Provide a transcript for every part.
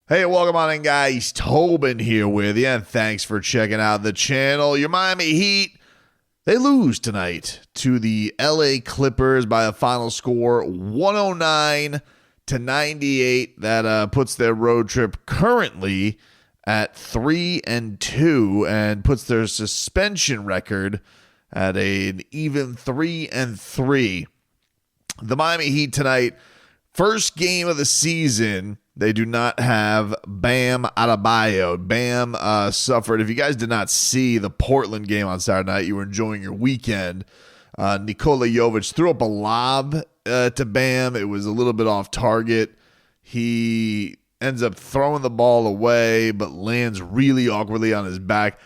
Hey, welcome on in, guys. Tobin here with you, and thanks for checking out the channel. Your Miami Heat, they lose tonight to the LA Clippers by a final score 109-98. That puts their road trip currently at 3-2 and puts their suspension record at an even 3-3. The Miami Heat tonight, first game of the season. They do not have Bam Adebayo. Bam suffered. If you guys did not see the Portland game on Saturday night, you were enjoying your weekend. Nikola Jović threw up a lob to Bam. It was a little bit off target. He ends up throwing the ball away, but lands really awkwardly on his back.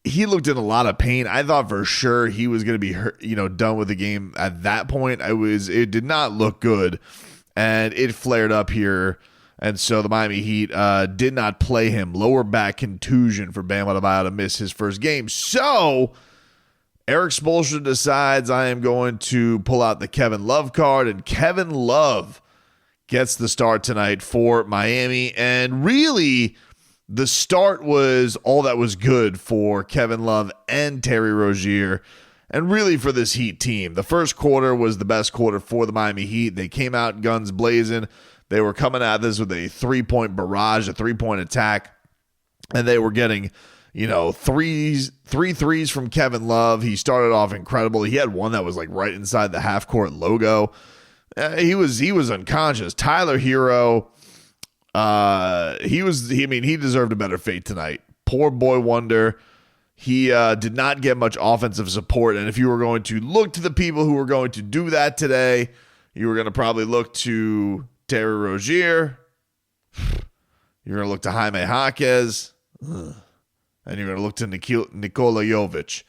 He looked in a lot of pain. I thought for sure he was going to be hurt, done with the game at that point. It did not look good. And it flared up here, and so the Miami Heat did not play him. Lower back contusion for Bam Adebayo to miss his first game. So Eric Spoelstra decides I am going to pull out the Kevin Love card, and Kevin Love gets the start tonight for Miami. And really, the start was all that was good for Kevin Love and Terry Rozier. And really for this Heat team, the first quarter was the best quarter for the Miami Heat. They came out guns blazing. They were coming at this with a three-point barrage, a three-point attack. And they were getting, three threes from Kevin Love. He started off incredible. He had one that was like right inside the half-court logo. He was unconscious. Tyler Herro, he deserved a better fate tonight. Poor boy wonder. He did not get much offensive support, and if you were going to look to the people who were going to do that today, you were going to probably look to Terry Rozier, you're going to look to Jaime Jaquez, and you're going to look to Nikola Jović.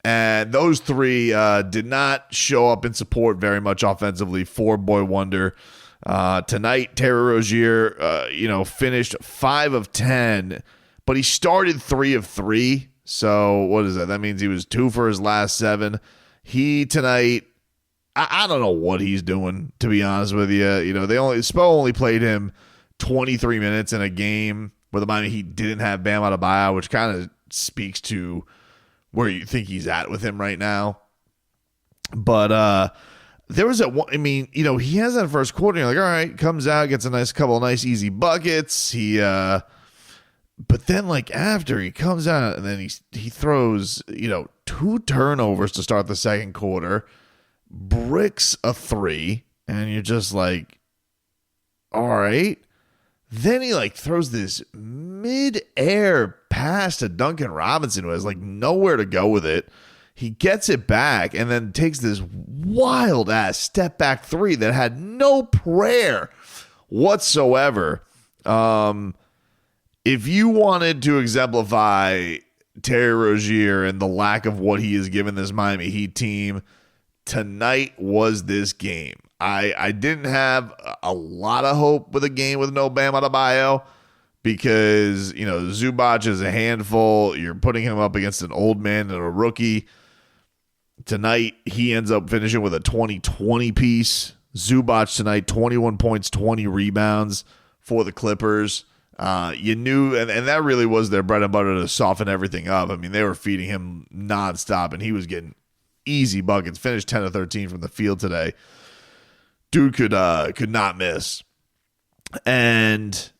And those three did not show up in support very much offensively for Boy Wonder. Tonight, Terry Rozier, finished 5 of 10. But he started 3 of 3. So what is that? That means he was 2 for his last 7. He tonight, I don't know what he's doing, to be honest with you. Spo only played him 23 minutes in a game where the Miami Heat didn't have Bam Adebayo, which kind of speaks to where you think he's at with him right now. But there was he has that first quarter. You're like, all right, comes out, gets a couple of nice easy buckets. But then, after he comes out and then he throws, 2 turnovers to start the second quarter, bricks a 3, and you're just like, all right. Then he throws this mid-air pass to Duncan Robinson who has nowhere to go with it. He gets it back and then takes this wild-ass step-back 3 that had no prayer whatsoever. If you wanted to exemplify Terry Rozier and the lack of what he has given this Miami Heat team, tonight was this game. I didn't have a lot of hope with a game with no Bam Adebayo because, Zubac is a handful. You're putting him up against an old man and a rookie. Tonight, he ends up finishing with a 20-20 piece. Zubac tonight, 21 points, 20 rebounds for the Clippers. You knew, and that really was their bread and butter to soften everything up. I mean, they were feeding him nonstop, and he was getting easy buckets. Finished 10 of 13 from the field today. Dude could not miss. And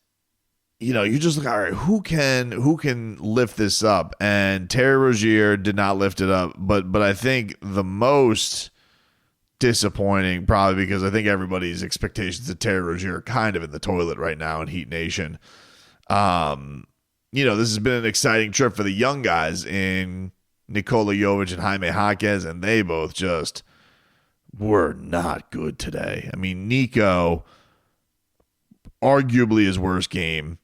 you just look, all right, who can lift this up? And Terry Rozier did not lift it up, but I think the most disappointing, probably because I think everybody's expectations of Terry Rozier are kind of in the toilet right now in Heat Nation. This has been an exciting trip for the young guys in Nikola Jović and Jaime Jaquez, and they both just were not good today. I mean, Nico, arguably his worst game.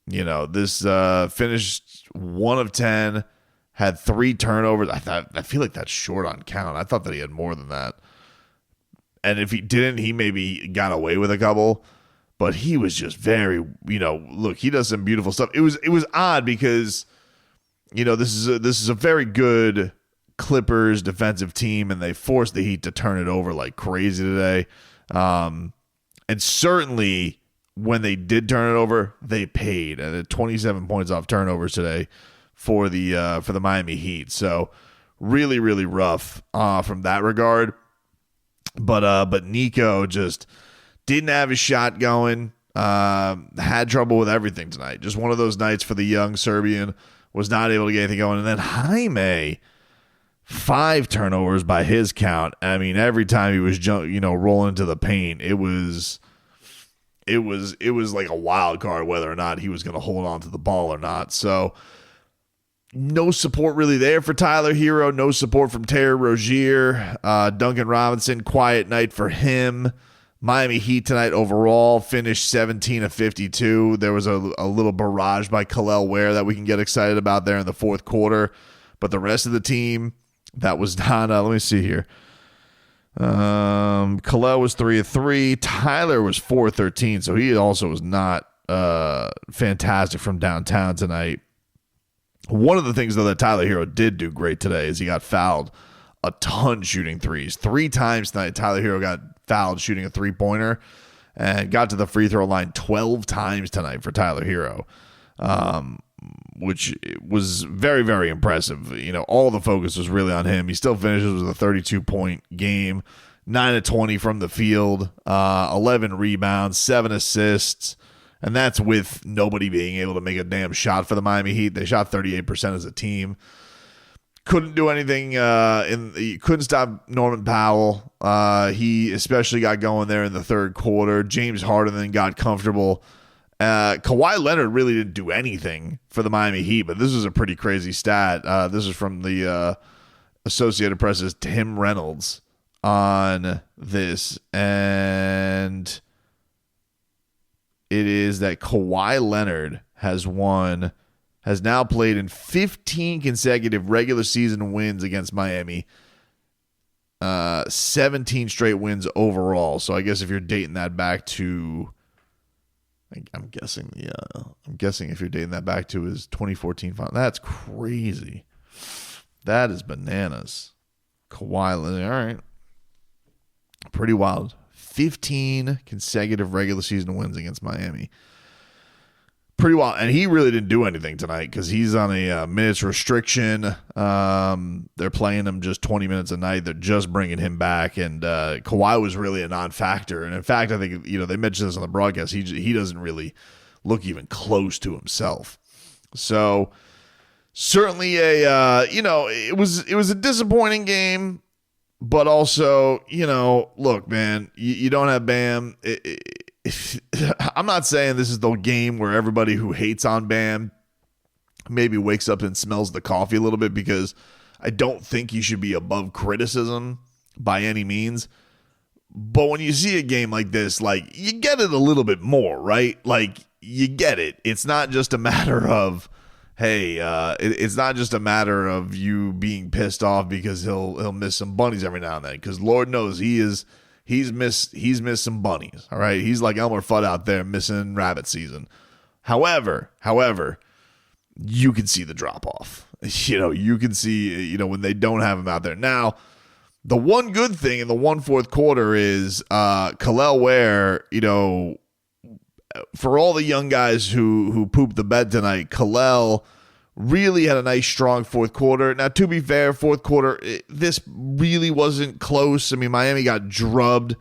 This finished 1 of 10, had 3 turnovers. I feel like that's short on count. I thought that he had more than that. And if he didn't, he maybe got away with a couple. But he was just very, look, he does some beautiful stuff. It was odd because, this is a very good Clippers defensive team, and they forced the Heat to turn it over like crazy today. And certainly when they did turn it over, they paid. And 27 points off turnovers today for the Miami Heat. So really, really rough from that regard. But Nico just didn't have his shot going. Had trouble with everything tonight. Just one of those nights for the young Serbian. Was not able to get anything going. And then Jaime, 5 turnovers by his count. I mean, every time he was rolling into the paint, it was like a wild card whether or not he was going to hold on to the ball or not. So no support really there for Tyler Herro. No support from Terry Rozier. Duncan Robinson, quiet night for him. Miami Heat tonight overall finished 17 of 52. There was a little barrage by Kel'el Ware that we can get excited about there in the fourth quarter. But the rest of the team, that was not, let me see here. Kel'el was 3 of 3. Tyler was 4 of 13. So he also was not fantastic from downtown tonight. One of the things, though, that Tyler Herro did do great today is he got fouled a ton shooting threes. 3 times tonight, Tyler Herro got fouled shooting a 3-pointer and got to the free throw line 12 times tonight for Tyler Herro, which was very, very impressive. All the focus was really on him. He still finishes with a 32-point game, 9 of 20 from the field, 11 rebounds, 7 assists, and that's with nobody being able to make a damn shot for the Miami Heat. They shot 38% as a team. Couldn't do anything. Couldn't stop Norman Powell. He especially got going there in the third quarter. James Harden then got comfortable. Kawhi Leonard really didn't do anything for the Miami Heat, but this is a pretty crazy stat. This is from the Associated Press's Tim Reynolds on this, and it is that Kawhi Leonard has now played in 15 consecutive regular season wins against Miami. 17 straight wins overall. So I guess if you're dating that back to, I'm guessing if you're dating that back to his 2014 final. That's crazy. That is bananas. Kawhi Leonard, all right. Pretty wild. 15 consecutive regular season wins against Miami. Pretty wild. And he really didn't do anything tonight because he's on a minutes restriction. They're playing him just 20 minutes a night. They're just bringing him back. And Kawhi was really a non-factor. And in fact, I think, they mentioned this on the broadcast. He doesn't really look even close to himself. So certainly it was a disappointing game. But also, look, man, you don't have Bam. I'm not saying this is the game where everybody who hates on Bam maybe wakes up and smells the coffee a little bit, because I don't think he should be above criticism by any means. But when you see a game like this, like, you get it a little bit more, right? Like, you get it. It's not just a matter of, hey, it's not just a matter of you being pissed off because he'll miss some bunnies every now and then, because Lord knows he's missed some bunnies. All right, he's like Elmer Fudd out there missing rabbit season. However, you can see the drop off. You can see when they don't have him out there. Now, the one good thing in the 1/4 quarter is Kelle Wear. For all the young guys who pooped the bed tonight, Kel'el really had a nice, strong fourth quarter. Now, to be fair, fourth quarter, this really wasn't close. I mean, Miami got drubbed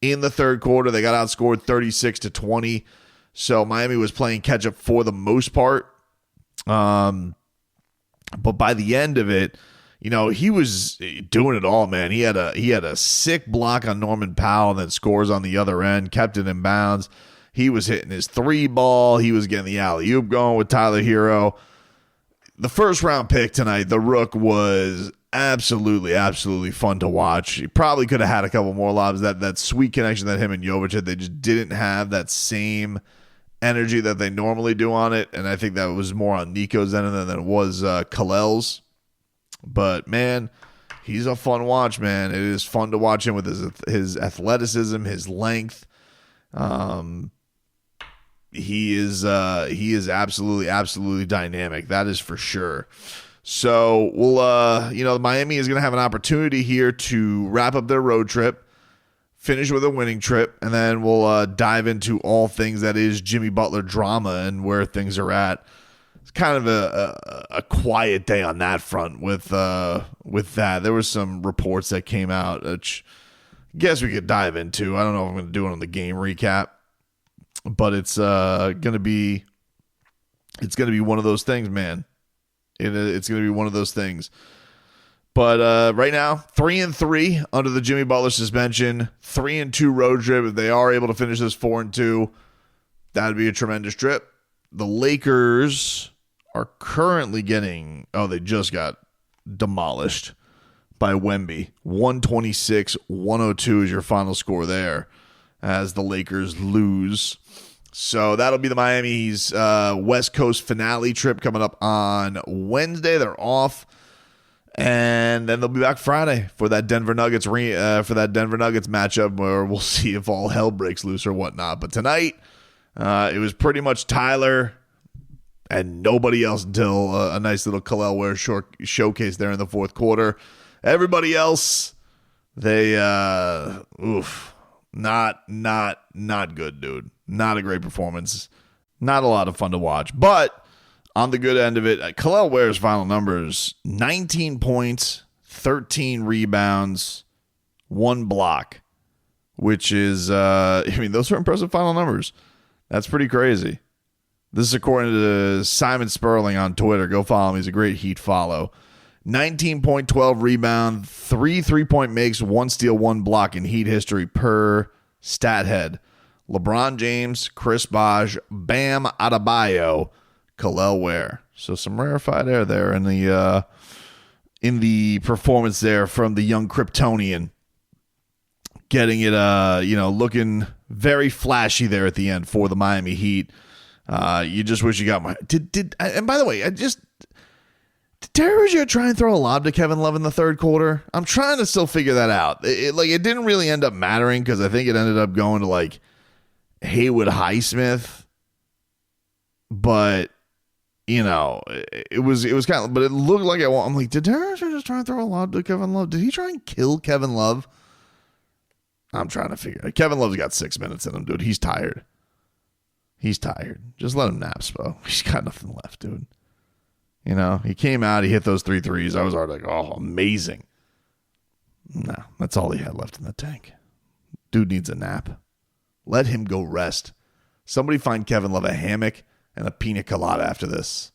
in the third quarter. They got outscored 36-20. So Miami was playing catch-up for the most part. But by the end of it, he was doing it all, man. He had a sick block on Norman Powell and then scores on the other end, kept it in bounds. He was hitting his 3-ball. He was getting the alley-oop going with Tyler Herro. The first round pick tonight, the Rook, was absolutely, absolutely fun to watch. He probably could have had a couple more lobs. That sweet connection that him and Jović had, they just didn't have that same energy that they normally do on it. And I think that was more on Nico's end than it was Kel'el's. But, man, he's a fun watch, man. It is fun to watch him with his athleticism, his length. He is absolutely, absolutely dynamic. That is for sure. So we'll, Miami is going to have an opportunity here to wrap up their road trip, finish with a winning trip, and then we'll dive into all things that is Jimmy Butler drama and where things are at. It's kind of a quiet day on that front with that. There were some reports that came out, which I guess we could dive into. I don't know if I'm going to do it on the game recap, but it's going to be one of those things, man. It's going to be one of those things. But right now, 3-3 under the Jimmy Butler suspension, 3-2 road trip. If they are able to finish this 4-2, that'd be a tremendous trip. The Lakers are currently they just got demolished by Wemby. 126-102 is your final score there as the Lakers lose. So that'll be the Miami's West Coast finale trip coming up on Wednesday. They're off. And then they'll be back Friday for that Denver Nuggets matchup where we'll see if all hell breaks loose or whatnot. But tonight, it was pretty much Tyler and nobody else until a nice little Kelle Wear showcase there in the fourth quarter. Everybody else, they not good, dude. Not a great performance. Not a lot of fun to watch. But on the good end of it, Kelle Ware's final numbers, 19 points, 13 rebounds, 1 block, which is, those are impressive final numbers. That's pretty crazy. This is according to Simon Sperling on Twitter. Go follow him. He's a great Heat follow. 19 point, 12 rebound, 3 3-point makes, 1 steal, 1 block in Heat history per stat head. LeBron James, Chris Bosh, Bam Adebayo, Kelle Ware. So some rarefied air there in the performance there from the young Kryptonian. Getting it, looking very flashy there at the end for the Miami Heat. You just wish you got my... And by the way, did Terry Rozier try and throw a lob to Kevin Love in the third quarter? I'm trying to still figure that out. It didn't really end up mattering because I think it ended up going to Haywood Highsmith. But... it was kind of, but it looked like I'm like, did Terry Rozier just try and throw a lob to Kevin Love? Did he try and kill Kevin Love? I'm trying to figure it. Kevin Love's got 6 minutes in him, dude. He's tired. Just let him nap, Spo. He's got nothing left, dude. He came out, he hit those 3 threes. I was already like, oh, amazing. No, that's all he had left in the tank. Dude needs a nap. Let him go rest. Somebody find Kevin Love a hammock and a pina colada after this.